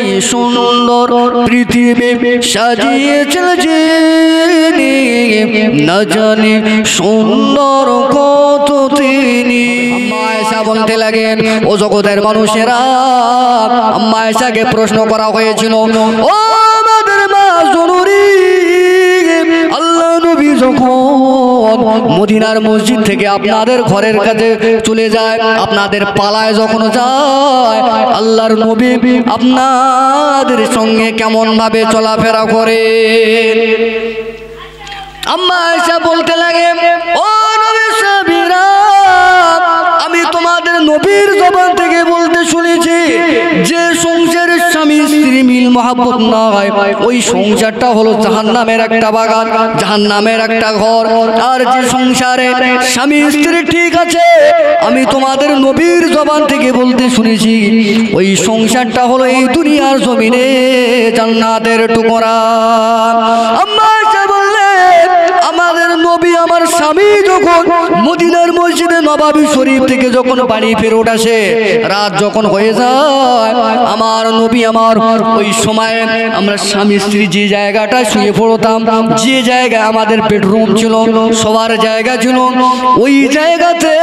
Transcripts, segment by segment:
এই সুন্দর পৃথিবী সাজিয়েছেন যিনি, না জানি সুন্দর কত তিনি। আম্মা আয়েশা বলতে লাগেন, ও জগতের মানুষেরা, আম্মা আয়েশাকে প্রশ্ন করা হয়েছিল, ও আমাদের মা জননী, আল্লাহ নবী যখন মদিনার মসজিদ থেকে আপনাদের ঘরের কাছে চলে যায়, আপনাদের পালায় যখন যায়, আল্লাহর নবী আপনাদের সঙ্গে কেমন ভাবে চলাফেরা করে? আম্মা আয়েশা বলতে লাগে, ও নবীর সাহাবীরা, আমি তোমাদের নবীর জবান থেকে বলতে শুনেছি, যে সংসারের স্বামী স্ত্রী মিল মহাব্বত না হয়, ওই সংসারটা হলো জাহান্নামের একটা বাগান, জাহান্নামের একটা ঘর। আর যে সংসারে স্বামী স্ত্রী ঠিক আছে, আমি তোমাদের নবীর জবান থেকে বলতে শুনেছি, ওই সংসারটা হলো এই দুনিয়ার জমিনে জান্নাতের টুকরা। আম্মা আয়েশা বললেন, আমাদের নবী আমার স্বামী যখন মদিনার মসজিদে নববী শরীফ থেকে যখন বাড়ি ফেরত আসে, রাত যখন হয়ে যায়, আমার নবী আমার ওই সময় আমরা স্বামী স্ত্রী যে জায়গাটা শুয়ে পড়তাম, যে জায়গায় আমাদের বেডরুম ছিল, সবার জায়গা ছিল, ওই জায়গাতে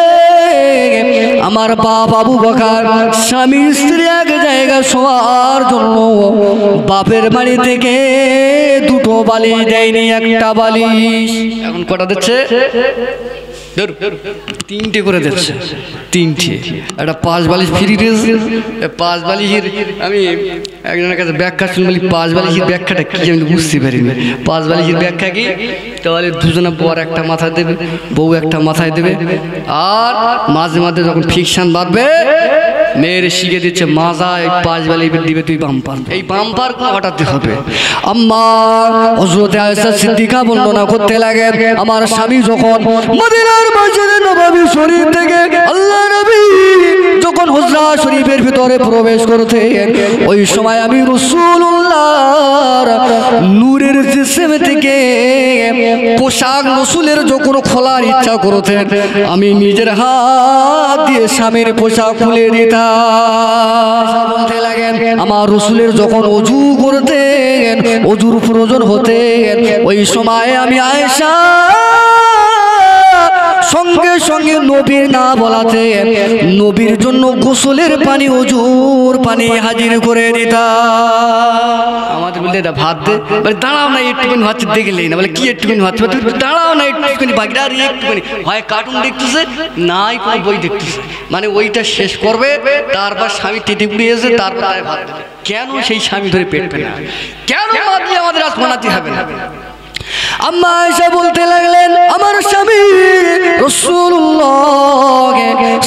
আমার বাপ আবু বকর স্বামী স্ত্রী এক জায়গা শোয়ার জন্য বাপের বাড়ি থেকে দুটো বালিশ দেয়নি, একটা বালিশ। এখন কটা দিচ্ছে? তিনটে করে দিচ্ছে, তিনটে। একটা 5 বালিশ ফ্রি দিয়েছে। 5 বালিশের আমি একজনের কাছে ব্যাখ্যা শুনবি, 5 বালিশের ব্যাখ্যাটা কি আমি বুঝতে পারিনি। 5 বালিশের ব্যাখ্যা কি? তাহলে দুজনে বর একটা মাথায় দেবে, বউ একটা মাথায় দেবে, আর মাঝে মাঝে যখন ফিকশন বাঁধবে, মেয়ের শিখে দিচ্ছে মাজা, এই 5 বালিশ দিবে তুই বাম্পার, এই বাম্পার হটাতে হবে। আম্মা হযরত আয়েশা সিদ্দিকা বর্ণনা করতে লাগে, আমার স্বামী যখন মদিনার মসজিদে নববী শরীফ থেকে আল্লাহ নবী যখন হুজরা শরীফের ভিতরে প্রবেশ করতেন, ওই সময় আমি রাসূলুল্লাহর নূরের জিসম থেকে পোশাক রাসূলের যখন খোলার ইচ্ছা করতেন, আমি নিজের হাত দিয়ে স্বামীর পোশাক খুলে দিতাম। বলতে লাগেন, আমার রাসূলের যখন ওযু করতেন, ওযুর প্রয়োজন হতেন, ওই সময় আমি আয়েশা সঙ্গে সঙ্গে নবীর না বলাতে নবীর জন্য গোসলের পানি, ওযুর পানি হাজির করে দিতাম। আমাদের বলতে ভাত দে, বলে দাঁড়াও না একটুখানি ভাত দেখলেই না, বলে কি একটুখানি ভাত, দাঁড়াও না একটুখানি, বাকিটা আর একটুখানি, হয় কার্টুন দেখতেছে, নাই কোনো বই দেখতেছে, মানে ওইটা শেষ করবে, তারপর স্বামী টেটে পুড়িয়েছে, তারপর ভাত দেবে। কেন সেই স্বামী ধরে পেট পেনা, কেন আমাদের আজ বানাতে হবে না? আম্মা আয়েশা বলতে লাগলেন, আমার স্বামী রাসূলুল্লাহ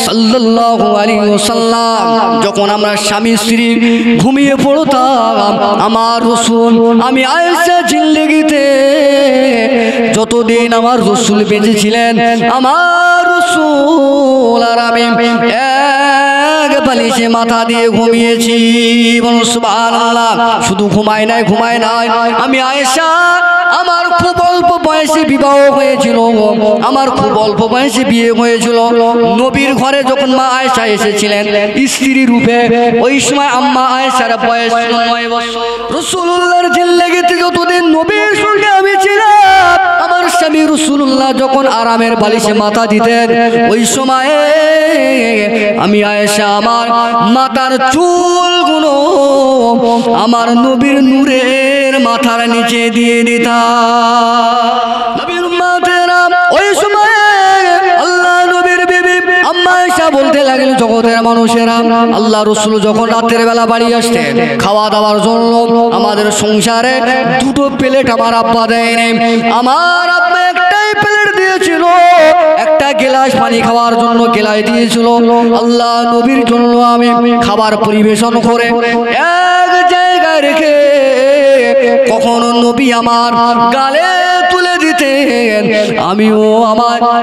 সাল্লাল্লাহু আলাইহি ওয়াসাল্লাম যখন আমরা স্বামী স্ত্রী ঘুমিয়ে পড়তাম, আমার রাসূল, আমি আয়েশা জিন্দেগিতে যতদিন আমার রাসূল বেঁচে ছিলেন, আমার রাসূল আর আমি এক বালিশে মাথা দিয়ে ঘুমিয়েছি। বলুন সুবহানাল্লাহ। শুধু ঘুমায় নাই, আমি আয়েশা, আমার খুব অল্প বয়সে বিবাহ হয়েছিল, আমার খুব অল্প বয়সে বিয়ে হয়েছিল। নবীর ঘরে যখন মা আয়েশা এসেছিলেন স্ত্রী রূপে, ওই সময় আম্মা আয়েশার বয়স 9 বছর। রাসূলুল্লাহর জিন্দেগিতে যতদিন নবীর সঙ্গে আমি ছিলাম, আমার স্বামী রাসূলুল্লাহ যখন আরামের বালিশে মাথা দিতেন, ওই সময়ে আমি আয়েশা আমার মাথার চুলগুলো আমার নবীর নূরের মাথার নিচে দিয়ে দিতাম। নবীর উম্মতেরা ওই সময় আল্লাহ নবীর বিবি আম্মা আয়েশা বলতে লাগলেন, জগতের মানুষেরা, আল্লাহ রাসূল যখন রাতের বেলা বাড়ি আসতেন খাওয়া দাওয়ার জন্য, আমাদের সংসারে দুটো প্লেট আমার আব্বা দেয়নি, আমার আব্বা একটাই প্লেট দিয়েছিল, একটা গ্লাস পানি খাওয়ার জন্য গ্লাস দিয়েছিল। আল্লাহ নবীর জন্য আমি খাবার পরিবেশন করে এক জায়গায় রেখে কখনো নবী আমার গালে তুলে দিতেন,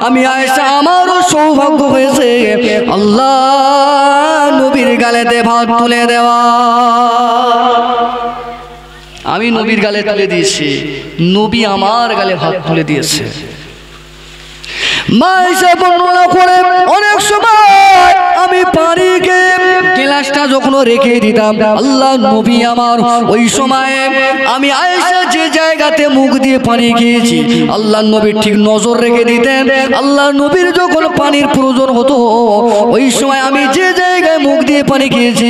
আমি আয়েশা, আমারও সৌভাগ্য হয়েছে আল্লাহ নবীর গালেতে ভাত তুলে দেওয়া। আমি নবীর গালে তুলে দিয়েছি, নবী আমার গালে ভাত তুলে দিয়েছে। মা আয়েশা বর্ণনা করে, অনেক সময় আমি পানিকে গ্লাসটা যখন রেখে দিতাম, আল্লাহ নবী আমার ওই সময়ে আমি আয়েশা যে জায়গাতে মুখ দিয়ে পানি খেয়েছি, আল্লাহ নবী ঠিক নজর রেখে দিতেন। আল্লাহ নবীর যখন পানির প্রয়োজন হতো, ওই সময় আমি যে জায়গায় মুখ দিয়ে পানি খেয়েছি,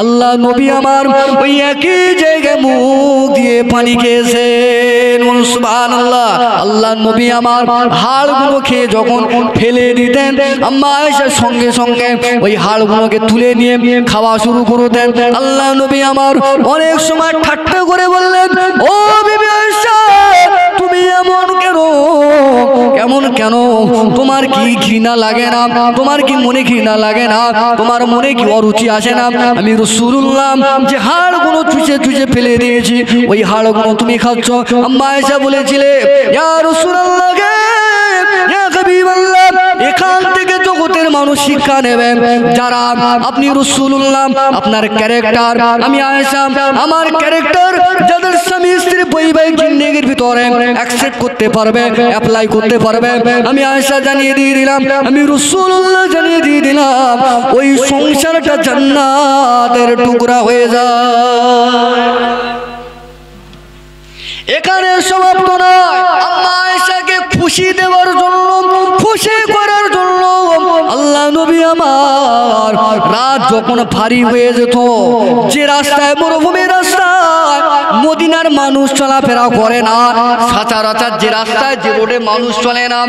আল্লাহ নবী আমার ওই একই জায়গায় মুখ দিয়ে পানি খেয়েছেন। সুবহানাল্লাহ। আল্লাহ নবী আমার হাড়গুলো খেয়ে যখন ফেলে দিতেন, আম্মা আয়েশা সঙ্গে সঙ্গে ওই হাড়গুলোকে তুলে নিয়ে খাওয়া শুরু করতেন। আল্লাহ নবী আমার অনেক সময় ঠাট্টা করে বললেন, ও বিবি আয়েশা, তুমি এমন কেন, কেমন কেন, তোমার কি ঘৃণা লাগে না, তোমার কি মনে ঘৃণা লাগে না, তোমার মনে কি অরুচি আসে না? আমি রাসূলুল্লাহ যে হাড়গুলো চুষে চুষে ফেলে দিয়েছি, ওই হাড়গুলো তুমি খাচ্ছ। আম্মা আয়েশা বলেছিলে, ইয়া রাসূলুল্লাহ গে, ইয়া হাবিবাল্লাহ, এখান থেকে জগতের মানুষ শিক্ষা নেবে যারা আপনি রাসূলুল্লাহ আপনার ক্যারেক্টার, আমি আয়েশা আমার ক্যারেক্টার যাদের স্বামী স্ত্রী বৈবাহিক জিন্দেগির ভিতরে অ্যাকসেপ্ট করতে পারবে, অ্যাপ্লাই করতে পারবে, আমি আয়েশা জানিয়ে দিয়ে দিলাম, আমি রাসূলুল্লাহ জানিয়ে দিয়ে দিলাম, ওই সংসারটা জান্নাতের টুকরা হয়ে যায়। এখানে সমাপ্ত নয়। আম্মা আয়েশাকে খুশি দেওয়ার জন্য, খুশি করার জন্য আল্লাহ নবী আমার রাত যখন ভারী হয়ে যেত, যে রাস্তায় মরুভূমির রাস্তায় মদিনার মানুষ চলাফেরা করে না, সচরাচর যে রাস্তায় যে রোডে মানুষ চলে না,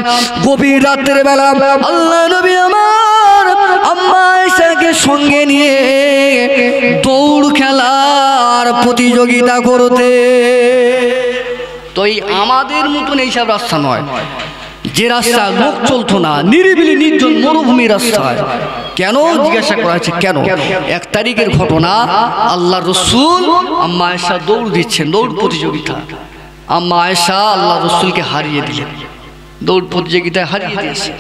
গভীর রাতের বেলা আল্লাহ নবী আমার আম্মা আয়েশাকে সঙ্গে নিয়ে দৌড় খেলার প্রতিযোগিতা করতে। তো এই আমাদের মতন এইসব রাস্তা নয়, যে রাস্তা লোক চলতো না, নিরিবিলি নির্জন মরুভূমি রাস্তায়। কেন জিজ্ঞাসা করা হয়েছে কেন? 1 তারিখের ঘটনা, আল্লাহ রসুল আম্মা আয়েশা দৌড় দিচ্ছেন, দৌড় প্রতিযোগিতা। আম্মা আয়েশা আল্লাহ রসুলকে হারিয়ে দিলেন, দৌড় প্রতিযোগিতায় হারিয়ে দিয়েছে।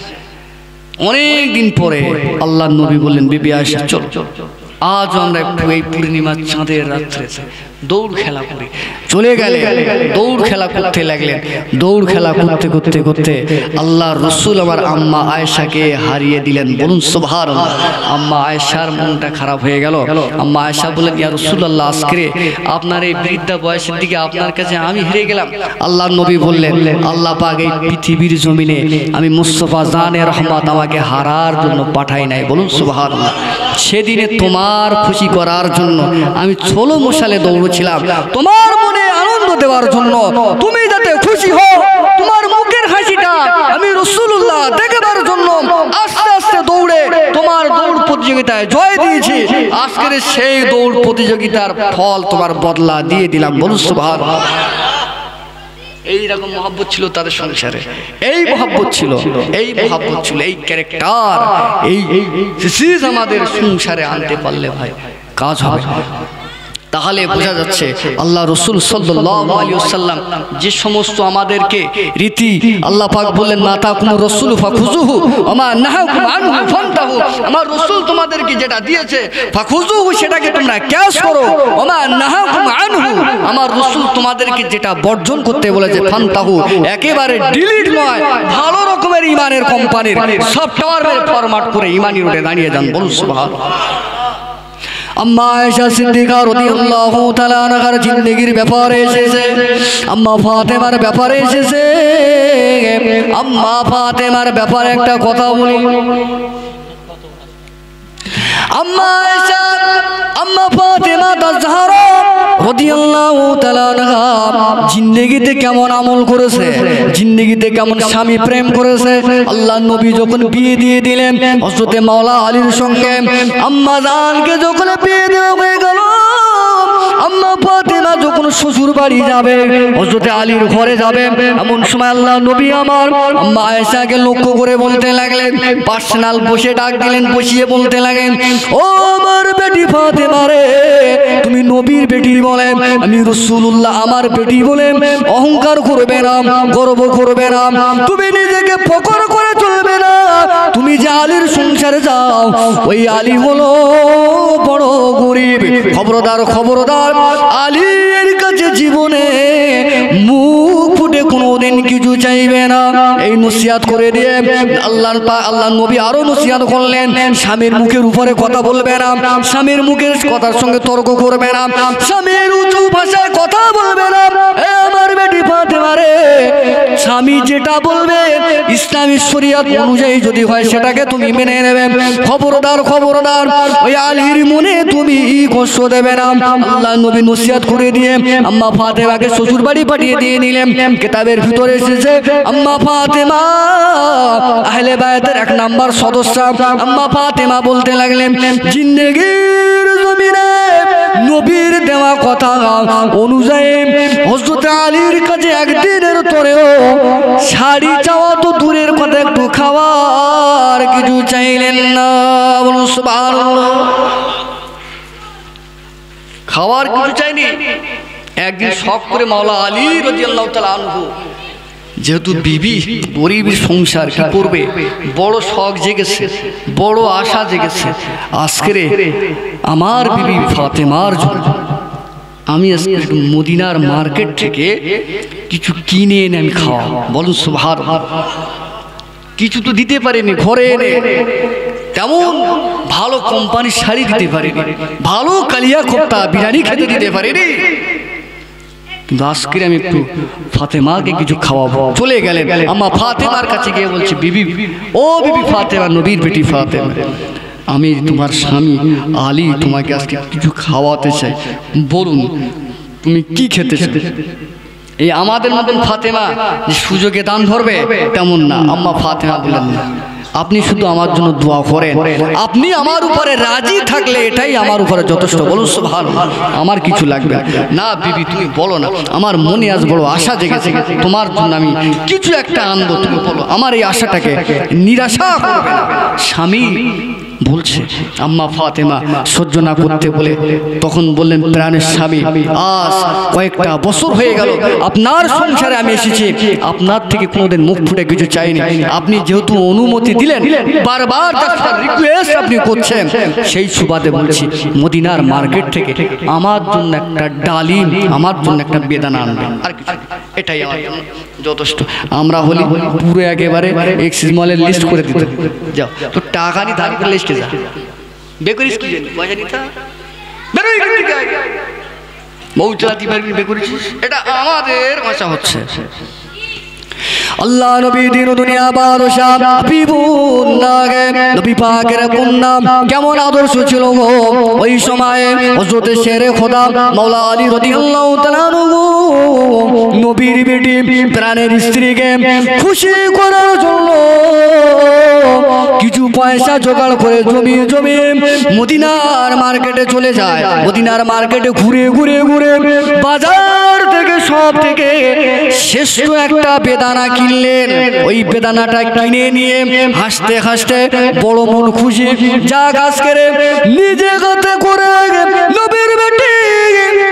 অনেক দিন পরে আল্লাহ নবী বললেন, বিবি আয়েশা চলো, আজ আমরা একটু এই পূর্ণিমার চাঁদের রাত্রে দৌড় খেলা করি। চলে গেলে দৌড় খেলা করতে লাগলেন। দৌড় খেলা করতে করতে করতে আল্লাহ রসুল আমার আম্মা আয়েশাকে হারিয়ে দিলেন। বলুন সুবহানাল্লাহ। আম্মা আয়েশার মনটা খারাপ হয়ে গেল। আম্মা আয়েশা বললেন, ইয়া রাসূলুল্লাহ, আজকে আপনার এই বৃদ্ধা বয়সের দিকে আপনার কাছে আমি হেরে গেলাম। আল্লাহ নবী বললেন, আল্লাহ পাক এই পৃথিবীর জমিনে আমি মুস্তাফা জানে রহমত আমাকে হারার জন্য পাঠাই নাই। বলুন সুবহানাল্লাহ। সেদিনে তোমার খুশি করার জন্য আমি 16 মশালে দৌড়ছিলাম, তোমার মনে আনন্দ দেওয়ার জন্য, তুমি যাতে খুশি হও, তোমার মুখের হাসিটা আমি রাসূলুল্লাহ দেখাবার জন্য আস্তে আস্তে দৌড়ে তোমার দৌড় প্রতিযোগিতায় জয় দিয়েছি। আজকের সেই দৌড় প্রতিযোগিতার ফল তোমার বদলা দিয়ে দিলাম। বলুন সুবহানাল্লাহ। এইরকম মহব্বত ছিল তাদের সংসারে, এই মহব্বত ছিল, এই মহব্বত ছিল, এই ক্যারেক্টার, এই চিজ আমাদের সংসারে আনতে পারলে ভাই কাজ হবে। তাহলে বোঝা যাচ্ছে আল্লাহ রসুল সাল্লাল্লাহু আলাইহি ওয়াসাল্লাম যে সমস্ত আমাদেরকে রীতি আল্লাহ পাক বললেন, মা তাকুম রাসূল ফাখুযুহু ওয়া মা নাহাকুম আনহু ফান্তাহু, আমার রাসূল তোমাদেরকে যেটা দিয়েছে ফাখুযুহু সেটাকে তোমরা ক্যাশ করো, ওয়া মা নাহাকুম আনহু আমার রাসূল তোমাদেরকে যেটা বর্জন করতে বলেছে ফান্তাহু, একেবারে ডিলিট নয়, ভালো রকমের ইমানের কোম্পানির সফটওয়্যার ফরম্যাট করে ইমানি রোডে দাঁড়িয়ে যান। বলুন সুবহানাল্লাহ। আম্মা আয়েশা সিদ্দিকা রাদিয়াল্লাহু তাআলা আনহার জিন্দেগির ব্যাপারে এসেছে, আম্মা ফাতেমার ব্যাপারে এসেছে। আম্মা ফাতেমার ব্যাপারে একটা কথা বলি। আম্মা আয়েশা, আম্মা ফাতেমা তাজহারা রাদিয়াল্লাহু তাআলা আনহা জিন্দেগিতে কেমন আমল করেছে, জিন্দেগিতে কেমন স্বামী প্রেম করেছে। আল্লাহ নবী যখন বিয়ে দিয়ে দিলেন হযরতে মাওলা আলীর সঙ্গে, আম্মা জানকে যখন বিয়ে দেওয়া হয়ে গেল, আম্মা ফাতেমা যখন শ্বশুর বাড়ি যাবে, হযরতে আলীর ঘরে যাবে, এমন সময় আল্লাহ নবী আমার আম্মা আয়েশাকে লক্ষ্য করে বলতে লাগলেন, পার্সোনাল বসে ডাক দিলেন, বসিয়ে বলতে লাগলেন, ও আমার বেটি ফাতেমা রে, তুমি নবীর বেটি বলে, আমি রাসূলুল্লাহ আমার বেটি বলে অহংকার করবে না, গর্ব করবে না, তুমি নিজেকে ফখর করে চলবে না। তুমি যে আলীর সংসারে যাও, ওই আলী হলো বড় গরিব। খবরদার, খবরদার, আলীর কাছে জীবনে মুখ ফুটে কোনোদিন কিছু চাইবে না। এই নসিহত করে দিয়ে আল্লাহ নবী আরো নসিহত করলেন, স্বামীর মুখের উপরে কথা বলবে না, স্বামীর মুখের কথার সঙ্গে তর্ক করবে না, স্বামীর উঁচু ভাষায় কথা বলবে না। আমার বেটি ফাতেমা রে, স্বামী যেটা বলবে ইসলামী শরীয়ত অনুযায়ী যদি হয় সেটাকে তুমি মেনে নেবে। খবরদার খবরদার ওই আলীর মনে তুমি কষ্ট দেবে না। আল্লাহ নবী নসিহত করে দিয়ে আম্মা ফাতেমাকে শ্বশুর বাড়ি পাঠিয়ে দিয়ে নিলেন। কিতাবের ভিতরে এসেছে আম্মা ফাতেমা আহলে বায়াতের 1 নাম্বার সদস্য। আম্মা ফাতেমা বলতে লাগলেন, জিন্দেগির জমিনে নবীর দেওয়া কথা অনুযায়ী হযরত আলীর কাছে একদিনের তোরেও শাড়ি চাওয়া তো দূরের কথা, একটু খাওয়ার কিছু চাইলেন না। বলুন সুবহানাল্লাহ। খাওয়ার কিছু চাইনি। একদিন শখ করে মাওলা আলী রাদিয়াল্লাহু তাআলা আনহু, যেহেতু বিবি গরিবের সংসার কি করবে, বড় শখ জেগেছে, বড় আশা জেগেছে, আজকে আমার বিবি ফাতেমার জন্য আমি আজকে মদিনার মার্কেট থেকে কিছু কিনে এনে আমি খাওয়া। বলুন সুবহানাল্লাহ। কিছু তো দিতে পারেনি, ঘরে এনে তেমন ভালো কোম্পানির শাড়ি দিতে পারেনি, ভালো কালিয়া কোপ্তা বিরিয়ানি খেতে দিতে পারেনি, কিন্তু আজকে আমি একটু ফাতেমাকে কিছু খাওয়াবো। চলে গেলেন আম্মা ফাতেমার কাছে গিয়ে বলছে, বিবি, ও বিবি ফাতেমা, নবীর বেটি ফাতেমা, আমি তোমার স্বামী আলী তোমাকে আজকে কিছু খাওয়াতে চাই, বলুন তুমি কি খেতে চাও? এই আমাদের মতন ফাতেমা যে সুযোগে দান ধরবে তেমন না। আম্মা ফাতেমা বললেন, না, আপনি শুধু আমার জন্য দোয়া করেন, আপনি আমার উপরে রাজি থাকলে এটাই আমার উপরে যথেষ্ট। বলুন সুবহানাল্লাহ। আমার কিছু লাগবে না। বিবি তুমি বলো না, আমার মনে আজ বড় আশা জেগেছে, তোমার জন্য আমি কিছু একটা আনবো, তুমি বলো, আমার এই আশাটাকে নিরাশা করবে না। স্বামী বলছে, আম্মা ফাতেমা সহ্য না করতে বলে তখন বললেন, প্রাণের স্বামী, আজ কয়েকটা বছর হয়ে গেল আপনার সংসারে আমি এসেছি, আপনার থেকে কোনোদিন মুখ ফুটে কিছু চাইনি, আপনি যেহেতু অনুমতি দিলেন, বারবার তার রিকোয়েস্ট আপনি করছেন, সেই সুবাদে বলছি মদিনার মার্কেট থেকে আমার জন্য একটা ডালিম, আমার জন্য একটা বেদানা আনবেন, আর কিছু, এটাই আমার জন্য যথেষ্ট। আমরা হলি পুরো একেবারে এক্সিস মলের লিস্ট করে দিতে, যাও তো টাকা নি ধার করে লিস্টে যা বেকরিস কি জানি পয়সা নিতা বেরোই থেকে মৌচালাতি পারবি বেকরিস, এটা আমাদের ভাষা হচ্ছে। আল্লাহ নবী দিন দুনিয়া বাদশা হাবিবুল্লাহ নবী পাকের কন্যা কেমন আদর্শ ছিল গো ওই সময়ে। হযরত শেরে খোদা মাওলা আলী রাদিয়াল্লাহু তাআলা আনহু নবীর বেটি প্রাণের স্ত্রীকে খুশি করার জন্য কিছু পয়সা জোগাড় করে জমিয়ে মদিনার মার্কেটে চলে যায়। মদিনার মার্কেটে ঘুরে ঘুরে ঘুরে বাজার থেকে সব থেকে শ্রেষ্ঠ একটা বেদানা কিনলেন। ওই বেদানাটা কিনে নিয়ে হাসতে হাসতে বড় মন খুশি, যা গাছ করে নিজে হাতে করে নবীর বেটি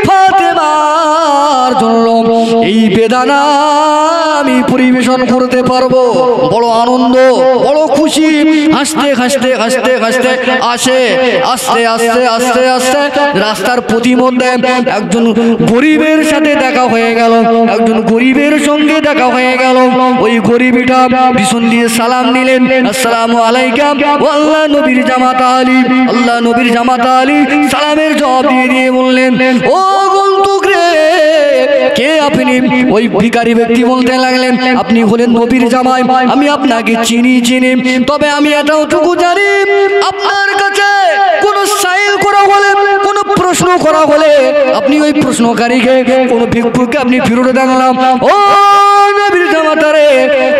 ফাতেমার জন্য এই বেদানা আমি পরিবেশন করতে পারবো। বড় আনন্দ, বড় খুশি, হাসতে হাসতে হাসতে হাসতে আসে। আস্তে আস্তে আস্তে আস্তে রাস্তার প্রতিমধ্যে একজন গরিবের সাথে দেখা হয়ে গেল, একজন গরিবের সঙ্গে দেখা হয়ে গেল। ওই গরিবটা পিছন দিয়ে সালাম নিলেন, আসসালামু আলাইকা। আল্লাহ নবীর জামাতা আলী, আল্লাহ নবীর জামাতা আলী সালামের জবাব দিয়ে দিয়ে বললেন, ও গন্তুক রে, কে আপনি? ওই ভিখারি ব্যক্তি বলতে লাগলেন, আপনি হলেন নবীর জামাই, আমি আপনাকে চিনি, তবে আমি এটাওটুকু জানি, আপনার কাছে কোন সাইল করা হলে, কোন প্রশ্ন করা হলে আপনি ওই প্রশ্নকারীকে, কোন ভিক্ষুককে আপনি ফিরতে দেখলাম। ও নবীর জামাতা রে,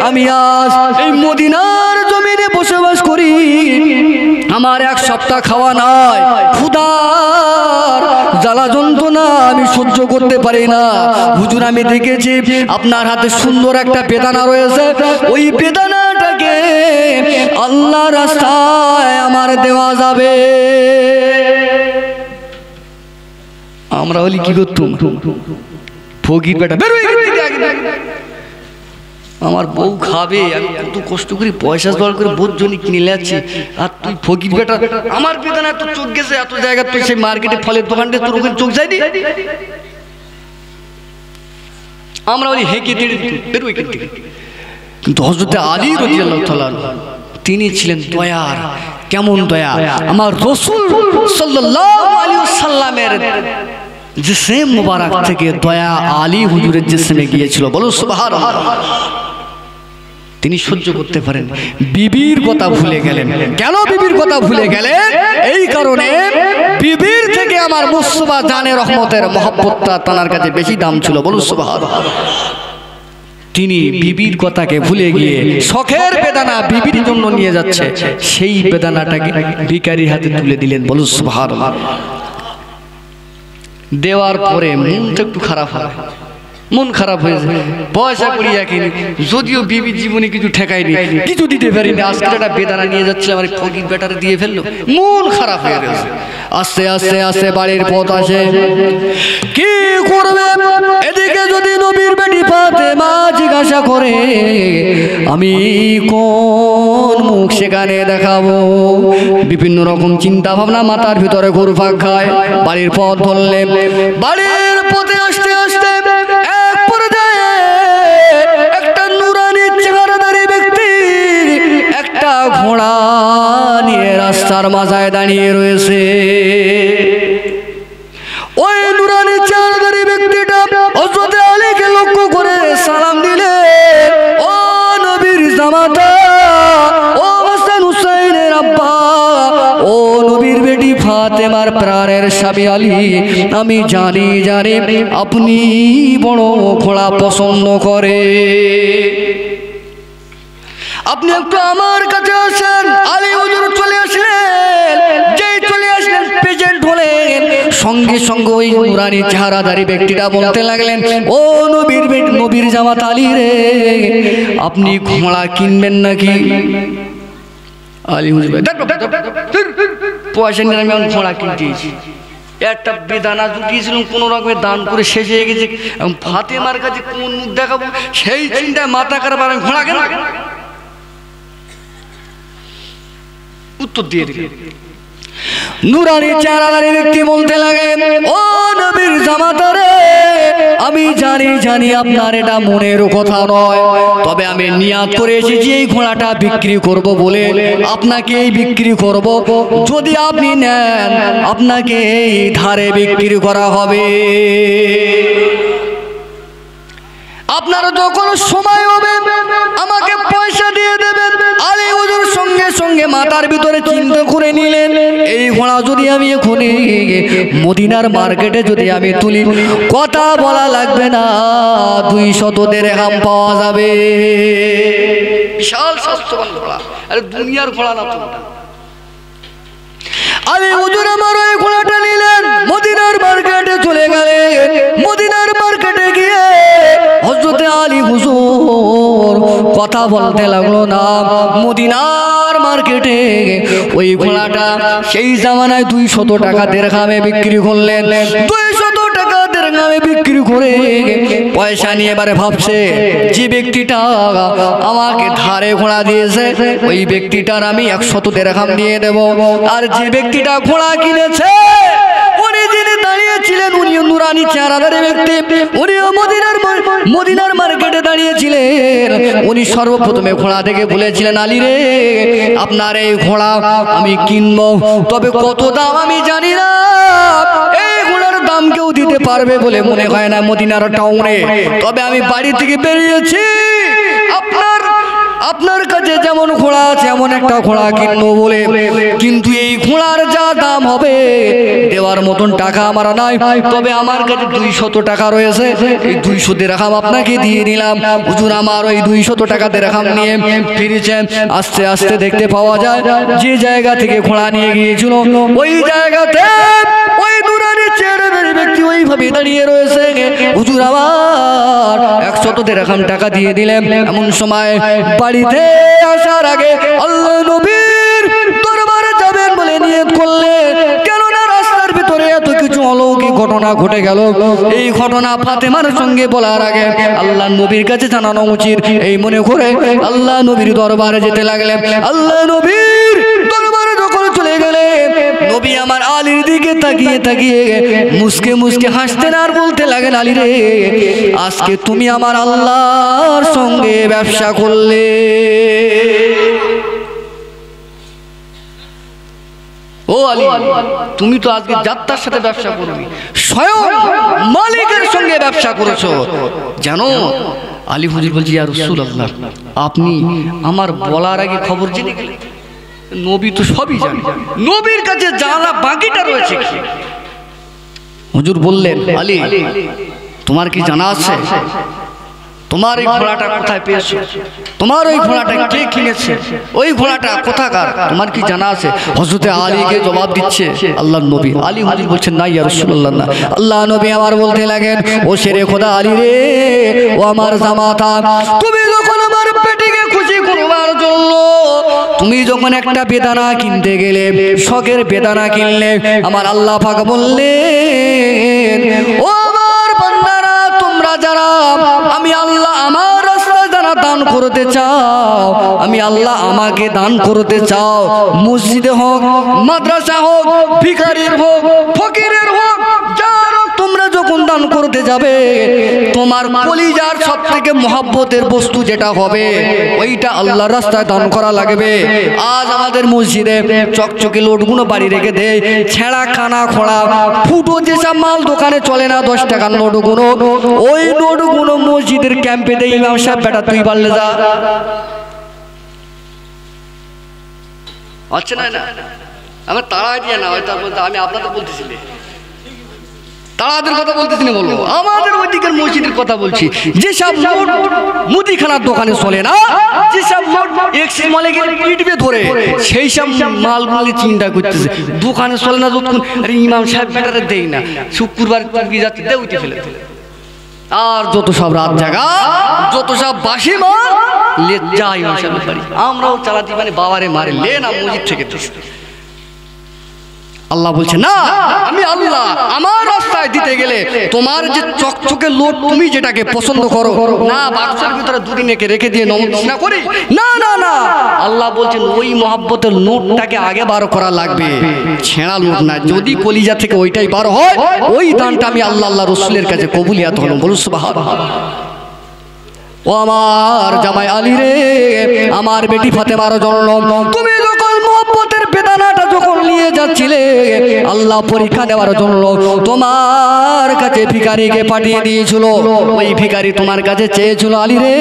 আমি আজ এই মদিনার জমিনে বসবাস করি, আমার এক সপ্তাহ খাওয়া নাই, ক্ষুধার জ্বালা যন্ত্রণা আমি সহ্য করতে পারি না। হুজুর, আমি দেখেছি আপনার হাতে সুন্দর একটা বেদানা রয়েছে, ওই বেদানাটাকে আল্লাহ রাস্তায় আমার দেওয়া যাবে। আমরা হলি কি করতুম, ফকির বেটা, আমার বউ খাবে, আমি কত কষ্ট করি পয়সা জোগাড় করে বোধ জন্য কিনে যাচ্ছি, আর তুই ফকির বেটা, আমার বেদানা এত চোখ গেছে এত জায়গা, তুই সেই মার্কেটে ফলের দোকানটা তোর ওখানে চোখ যায়নি। আমরা বলি হেঁকে বেরোই কিন্তু, কিন্তু হযরত আলী রাদিয়াল্লাহু তাআলা তিনি ছিলেন দয়ার। কেমন দয়া? আমার রাসূল সাল্লাল্লাহু আলাইহি ওয়াসাল্লামের জিসম মুবারক থেকে দয়া আলী হুজুরের জিসমে গিয়েছিল। বলো সুবহানাল্লাহ। তিনি সহ্য করতে পারেন, বিবির কথা ভুলে গেলেন। কেন বিবির কথা ভুলে গেলেন? এই কারণে বিবির থেকে আমার মুস্তাফা জানে রহমতের মহব্বতটা তার কাছে বেশি দাম ছিল। বলো সুবহানাল্লাহ। তিনি বিবির কথাকে ভুলে গিয়ে শখের বেদানা বিবির জন্য নিয়ে যাচ্ছে, সেই বেদানাটাকে ভিখারির হাতে তুলে দিলেন। বলো সুবহানাল্লাহ। দেওয়ার পরে মনটা একটু খারাপ হয়, মন খারাপ হয়েছে, পয়সা করিয়া কিনি, যদিও বিবির জীবনে কিছু ঠেকায়নি, কিছু দিতে পারিনি, আজকে একটা বেদানা নিয়ে যাচ্ছে, আমার ফকির বেটারে দিয়ে ফেললো, মন খারাপ হয়ে গেছে। আস্তে আস্তে আস্তে বাড়ির পথ আসে, কি করবে? এদিকে যদি নবীর বেটি ফাতেমা জিজ্ঞাসা করে আমি কোন মুখ সেখানে দেখাবো, বিভিন্ন রকম চিন্তা ভাবনা মাথার ভিতরে ঘুরপাক খায়। বাড়ির পথ ধরলেন, বাড়ির পথে আসতে আসতে এক পর্যায়ে একটা নুরানি চেহারাধারী ব্যক্তি একটা ঘোড়া নিয়ে রাস্তার মাঝায় দাঁড়িয়ে রয়েছে। ওই নুরানি চেহারাধারী ব্যক্তিটা হযরত আলীকে লক্ষ্য করে সালাম দিলে, ও নবীর জামাতা, ও হাসান হুসাইনের আব্বা, ও নবীর বেটি ফাতেমার প্রাণের স্বামী আলী, আমি জানি আপনি বড় ঘোড়া পছন্দ করে, আপনি একটু আমার কাছে আসেন। আলী হুজুর চলে আসলেন, যেই চলে আসলেন প্রেজেন্ট হলেন, সঙ্গে সঙ্গে ওই নুরানি চেহারাধারী ব্যক্তিটা বলতে লাগলেন, ও নবীর জামাত আলী রে, আপনি ঘোড়া কিনবেন নাকি? আলী হুজুর পয়সা নিয়ে আমি ঘোড়া কিনতেছি, একটা বেদানা জুটিয়েছিলাম কোন রকমের দান করে শেষ হয়ে গেছে, ফাতেমার কাছে কোন মুখ দেখাবো সেই চিন্তায় মাথা খারাপ, আর ঘোড়া কেন? উত্তর দিয়ে দিল। নুরানি চেহারাধারী ব্যক্তি বলতে লাগে, ও নবীর জামাতা রে, আমি জানি আপনার এটা মনের কথা নয়, তবে আমি নিয়াত করে এসেছি এই ঘোড়াটা বিক্রি করব বলে, আপনাকে বিক্রি করব, যদি আপনি নেন আপনাকে এই ধারে বিক্রি করা হবে, আপনার যখন সময় হবে আমাকে পয়সা দিয়ে দেবেন। আলী হুজুর সঙ্গে সঙ্গে মাথার ভিতরে চিন্তা করে নিলেন, এই ঘোড়া যদি আমি এখনই মদিনার মার্কেটে যদি আমি তুলি, কথা বলা লাগবে না, 200 দিরহাম পাওয়া যাবে। বিশাল স্বাস্থ্যবান ঘোড়া, আরে দুনিয়ার ঘোড়া না তো। আলী হুজুর আমার ওই ঘোড়াটা নিলেন, মদিনার মার্কেটে চলে গেলেন। মদিনার মার্কেটে গিয়ে হযরত আলী হুজুর কথা বলতে লাগলো না, মদিনার মার্কেটে ওই ঘোড়াটা সেই জামানায় 200 টাকা দিরহামে বিক্রি করলেন। 200 টাকা দিরহামে বিক্রি করে পয়সা নিয়ে এবারে ভাবছে, যে ব্যক্তিটা আমাকে ধারে ঘোড়া দিয়েছে ওই ব্যক্তিটার আমি 100 দিরহাম দিয়ে দেব, আর যে ব্যক্তিটা ঘোড়া কিনেছে উনি যিনি দাঁড়িয়েছিলেন উনি নুরানি চেহারাধারী ব্যক্তি, উনিও মদিনার মার্কেটে দাঁড়িয়েছিলেন। উনি সর্বপ্রথমে ঘোড়া থেকে বলেছিলেন, আলী রে, আপনার এই ঘোড়া আমি কিনবো, তবে কত দাম আমি জানি না, এই ঘোড়ার দাম কেউ দিতে পারবে বলে মনে হয় না মদিনার টাউনে, তবে আমি বাড়ি থেকে বেরিয়েছি আপনার কাছে যেমন ঘোড়া আছে এমন একটা ঘোড়া কিনবো বলে, কিন্তু এই ঘোড়ার যা দাম হবে দেওয়ার মতন টাকা আমার নাই, তবে আমার কাছে 200 টাকা রয়েছে, এই 200 দিরহাম আপনাকে দিয়ে নিলাম। হুজুর আমার ওই 200 টাকা দিরহাম নিয়ে ফিরেছেন। আস্তে আস্তে দেখতে পাওয়া যায় যে জায়গা থেকে ঘোড়া নিয়ে গিয়েছিল ওই জায়গাতে ওই নুরানি চেহারাধারী ব্যক্তি ওইভাবে দাঁড়িয়ে রয়েছে। হুজুর আমার 100 দিরহাম টাকা দিয়ে দিলেন। এমন সময় বাড়িতে আসার আগে আল্লাহ নবীর দরবারে যাবেন বলে নিয়ত করলেন, কেননা রাস্তার ভিতরে এত কিছু অলৌকিক ঘটনা ঘটে গেল, এই ঘটনা ফাতেমার সঙ্গে বলার আগে আল্লাহ নবীর কাছে জানানো উচিত, এই মনে করে আল্লাহ নবীর দরবারে যেতে লাগলেন। আল্লাহ নবীর দরবারে যখন চলে গেলে নবী আমার আলীর দিকে তাকিয়ে তাকিয়ে মুসকে মুসকে হাসতেন আর বলতে লাগেন, আলী রে, আজকে তুমি আমার আল্লাহর সঙ্গে ব্যবসা করলে। ও আলী, তুমি তো আজকে যাত্রার সাথে ব্যবসা করনি, স্বয়ং মালিকের সঙ্গে ব্যবসা করেছো। জানো আলী হুজুর বলছি, ইয়া রাসূলুল্লাহ, আপনি আমার বলার আগে খবর জেনে গেলেন। নবী তো সবই জানে, নবীর কাছে জানা বাকিটা রয়েছে। হুজুর বললেন, আলী, তোমার কি জানা আছে তোমার এই ঘোড়াটা কোথায় পেয়েছো? তোমার ওই ঘোড়াটা কে কিনেছে? ওই ঘোড়াটা কোথাকার? তোমার কি জানা আছে? হযরতে আলীকে জবাব দিচ্ছে আল্লাহর নবী। আলী হুজুর বলছেন, না ইয়া রাসূলুল্লাহ, না। আল্লাহ নবী আমার বলতে লাগেন, ও শেরে খোদা আলী রে, ও আমার জামাতা, তুমি যখন আমার পেটিকে খুশি করবার জন্য তুমি যখন একটা বেদানা কিনতে গেলে, শখের বেদানা কিনলে, আমার আল্লাহ পাক বললেন, ও আমার বান্দারা, তোমরা যারা আমি আল্লাহ আমার রাস্তায় যারা দান করতে চাও, আমি আল্লাহ আমাকে দান করতে চাও, মসজিদে হোক, মাদ্রাসা হোক, ভিখারির হোক, ফকিরের হোক, যার হোক, তোমরা যখন দান করতে যাবে, তোমার কলিজার সব থেকে মহব্বতের বস্তু যেটা হবে, ওইটা আল্লাহর রাস্তায় দান করা লাগবে। আজ আমাদের মসজিদে চকচকে লোটগুলো বাড়ি রেখে দেয়, ছেঁড়া কানা খোড়া ফুটো যেসব মাল দোকানে চলে না, 10 টাকার নোটগুলো, ওই নোটগুলো মসজিদের ক্যাম্পে দেয়। ইমাম সাহেব, বেটা তুই পারলে যা। আচ্ছা, না না, আমার তাড়া দিয়ে না, হয়তো আমি আপনাদের বলতেছিলাম, তাদের কথা বলতেছি না, বলবো আমাদের ওই দিকের মসজিদের কথা বলছি। যেসব নোট মুদিখানার দোকানে চলে না, যেসব নোট এক্সিস মালিকের পিটবে ধরে, সেই সব মালগুলো চিন্তা করতেছে, দোকানে চলে না যতক্ষণ, আরে ইমাম সাহেব বেটারে দেই না, শুক্রবার যাচ্ছে দেউতে ফেলে। আর যত সব রাত জাগা, যত সব বাসি মাল লে যাই ইমাম সাহেবের বাড়ি, আমরাও চালাতে মানে বাবারে মারে লে না মসজিদ থেকে। আল্লাহ বলছে, না, আমি আল্লাহ আমার রাস্তায় দিতে গেলে তোমার যে চকচকে লোট, তুমি যেটাকে পছন্দ করো না, বাক্সের ভিতরে দুদিন একে রেখে দিয়ে নমস্কার করি, না না না, আল্লাহ বলছেন ওই মহব্বতের নোটটাকে আগে বার করা লাগবে, ছেঁড়া লোট না। যদি কলিজা থেকে ওইটাই বার হয়, ওই দানটা আমি আল্লাহ আল্লাহ রসুলের কাছে কবুলিয়াত হলো। বলুন সুবহানাল্লাহ। ও আমার জামাই আলী রে, আমার বেটি ফাতেমার জন্য তুমি যখন মহব্বতের বেদানাটা যখন নিয়ে যাচ্ছিলে, আল্লাহ পরীক্ষা দেওয়ার জন্য তোমার কাছে ভিখারিকে পাঠিয়ে দিয়েছিল। ওই ভিখারি তোমার কাছে চেয়েছিল, আলী রে,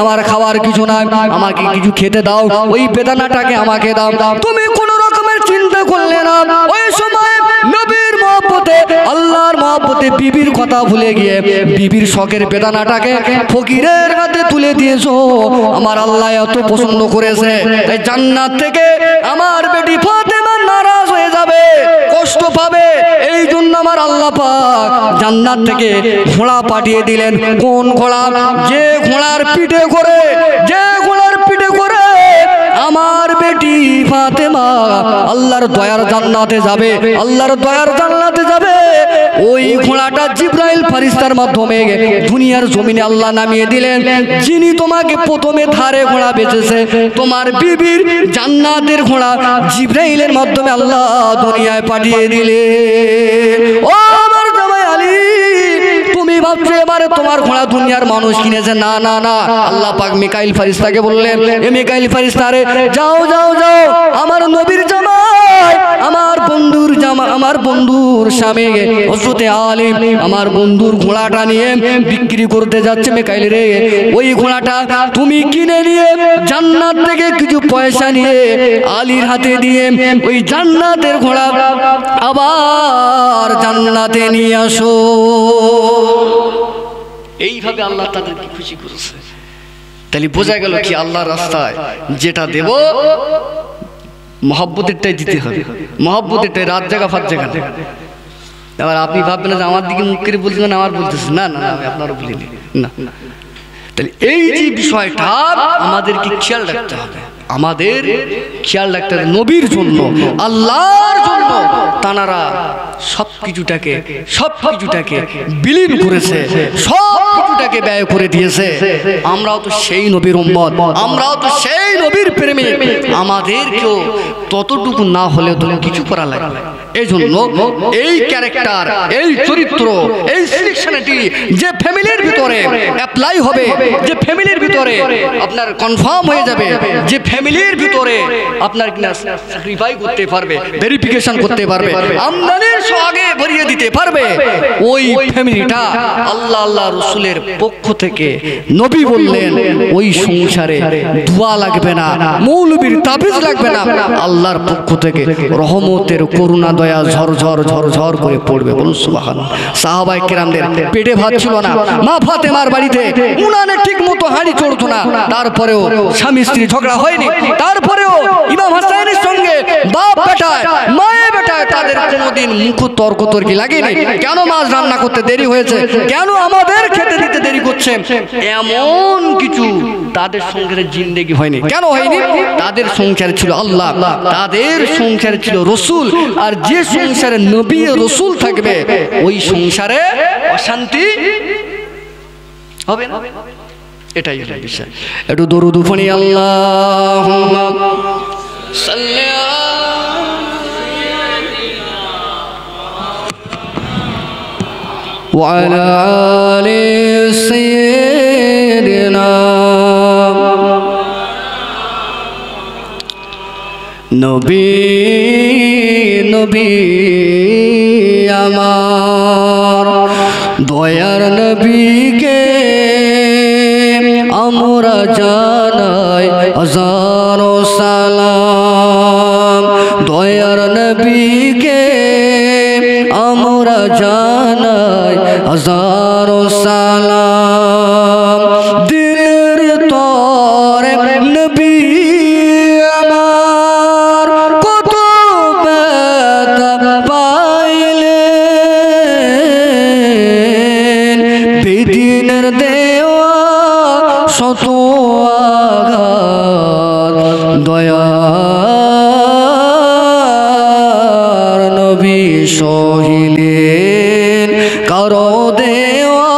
আমার খাওয়ার কিছু নাই, আমাকে কিছু খেতে দাও, ওই বেদানাটাকে আমাকে দাও। তুমি কোন রকমের চিন্তা করলে না। ওই সময় নবীর মহব্বতে, আল্লাহর মহব্বতে বিবির কথা ভুলে গিয়ে বিবির শখের বেদানাটাকে ফকিরের হাতে তুলে দিয়েছো। আমার আল্লাহ এত পছন্দ করেছে, তাই জান্নাত থেকে আমার বেটি ফাতেমা নারাজ হয়ে যাবে, কষ্ট পাবে, এই জন্য আমার আল্লাহ পাক জান্নাত থেকে ঘোড়া পাঠিয়ে দিলেন। কোন ঘোড়া? যে ঘোড়ার পিঠে করে, যে ঘোড়ার পিঠে করে আমার বেটি ফাতেমা আল্লাহর দয়ার জান্নাতে যাবে, আল্লাহর দয়ার জান্নাতে যাবে। ওই ঘোড়াটা জিবরাইল ফেরেশতার মাধ্যমে দুনিয়ার জমিনে আল্লাহ নামিয়ে দিলেন। যিনি তোমাকে প্রথমে ধারে ঘোড়া বেচেছে, তোমার বিবির জান্নাতের ঘোড়া জিবরাইলের মাধ্যমে আল্লাহ দুনিয়ায় পাঠিয়ে দিলেন। ও আমার জামাই আলী, তুমি ভাবছো এবারে তোমার ঘোড়া দুনিয়ার মানুষ কিনেছে? না না না, আল্লাহ পাক মিকাইল ফেরেশতাকে বললেন, এ মিকাইল ফেরেশতা রে, যাও যাও যাও, আমার নবীর জামাই, আমার বন্ধুর জামা, আমার বন্ধুর স্বামী হযরতে আলী আমার বন্ধুর ঘোড়াটা নিয়ে বিক্রি করতে যাচ্ছে। মিকাইল রে, ওই ঘোড়াটা তুমি কিনে নিয়ে জান্নাত থেকে কিছু পয়সা নিয়ে আলীর হাতে দিয়ে ওই জান্নাতের ঘোড়া আবার জান্নাতে নিয়ে আসো। এইভাবে আল্লাহ তাদেরকে খুশি করেছে। তাহলে বোঝা গেল কি, আল্লাহর রাস্তায় যেটা দেব মহব্বতেরটাই দিতে হবে, মহব্বতেরটাই, রাত জায়গা ফাত জায়গা। এবার আপনি ভাববেন যে আমার দিকে মুখ করে বলছেন, আমার বলতেছে না না, আমি আপনারও বলিনি না। তাহলে এই যে বিষয়টা আমাদেরকে খেয়াল রাখতে হবে। আমাদের খেয়াল রাখতে হবে নবীর জন্য, আল্লাহর জন্য তানারা সব কিছুটাকে বিলীন করেছে, সব কিছুটাকে ব্যয় করে দিয়েছে। আমরাও তো সেই নবীর উম্মত, আমরাও তো সেই নবীর প্রেমী, আমাদেরকেও ততটুকু না হলেও তো কিছু করা লাগবে। এই জন্য এই ক্যারেক্টার, এই চরিত্র, এই সিলেকশনটি যে ফ্যামিলির ভিতরে অ্যাপ্লাই হবে, যে ফ্যামিলির ভিতরে আপনার কনফার্ম হয়ে যাবে, যে ফ্যামিলির ভিতরে আপনার কিনা স্যাক্রিফাই করতে পারবে, ভেরিফিকেশন করতে পারবে, আমদানির আগে ভরিয়ে দিতে পারবে, ওই ফ্যামিলিটা আল্লাহ রসুলের পক্ষ থেকে নবী বললেন ওই সংসারে দোয়া লাগবে না, মৌলবীর তাবিজ লাগবে না, আল্লাহর পক্ষ থেকে রহমতের করুণা দয়া ঝরঝর করে পড়বে। বলুন সুবহানাল্লাহ। সাহাবায়ে কেরামদের পেটে ভাত ছিল না, মা ফাতেমার বাড়িতে উনানে ঠিক মতো হাঁড়ি চড়তো না, তারপরেও স্বামী স্ত্রী ঝগড়া হয়নি, তারপরেও ইমাম হাসানের সঙ্গে বাপ বেটায় মায়ে বেটায় তাদের কোনোদিন মুখ তর্কতর্কি লাগেনি। কেন মাছ রান্না করতে দেরি হয়েছে, কেন আমাদের খেতে দিতে দেরি করছে, এমন কিছু তাদের সংসারে জিন্দেগি হয়নি। কেন হয়নি? তাদের সংসারে ছিল আল্লাহ, তাদের সংসারে ছিল রসুল। আর যে সংসারে নবী রসুল থাকবে ওই সংসারে অশান্তি হবে না, এটাই হলো বিষয়। একটু দরুদ পড়ি, আল্লাহুম্মা সাল্লি ওয়া আলা আলি সাইয়্যিদিনা নবী আমার দয়ার নবীকে আমরা জানাই হাজারো সালাম, দয়ার নবীকে আমরা জানাই হাজারো সালাম। দিলের তরে নবী আমার কত ব্যথা পাইলেন, বেদিনের দেওয়া শত আঘাত দয়ার নবী সহিলেন, কারো দেওয়া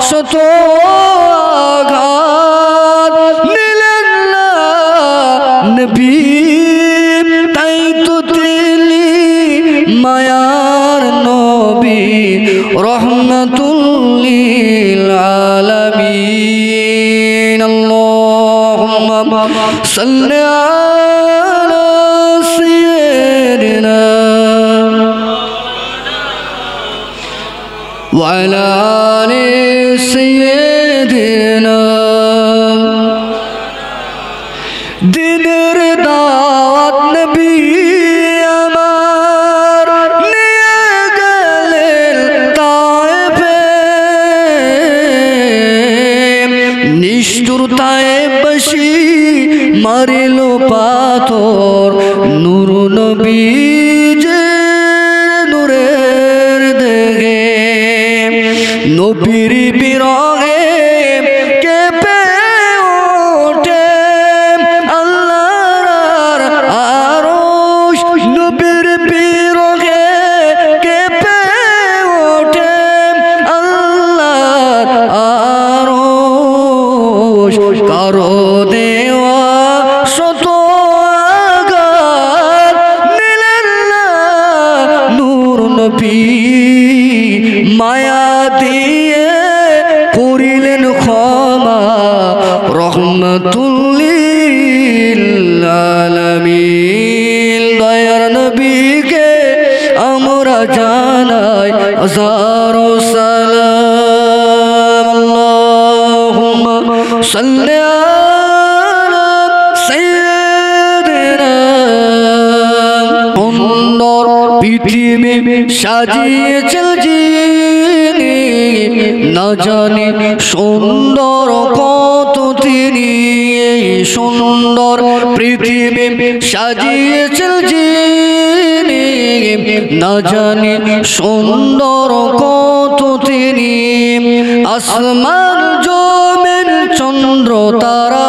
শত আঘাত নিলেন না নবী, তাই তো তিনি মায়ার নবী রহমাতুল লিল আলামিন। আল্লাহুম্মা সাল্লি আলা সাইয়্যিদিনা ওয়া আলা আলি সাইয়্যিদিনা। দিনের দাওয়াত নবী আমার নিয়ে গেলেন তায়েফে, নিষ্ঠুরতায় বসি মারিল পাথর, নূর নবী যে নূরের দেহে, নবীর বিরহে কেঁপে ওঠে আল্লাহর আরশ, নবীর বিরহে কেঁপে ওঠে আল্লাহর আরশ, কারো দেওয়া শত আঘাত নিলেন না নূর নবী, মায়া দিয়ে করিলেন ক্ষমা রহমাতুল লিল আলামিন। দয়ার নবীকে আমরা জানাই হাজারো সালাম। আল্লাহুম্মা সাল্লি আলা সাইয়্যিদিনা। সুন্দর পৃথিবী সাজিয়েছেন যিনি, না জানি সুন্দর কত তিনি, সুন্দর পৃথিবী সাজিয়েছেন যিনি, না জানি সুন্দর কত তিনি। আসমান জমিন চন্দ্র তারা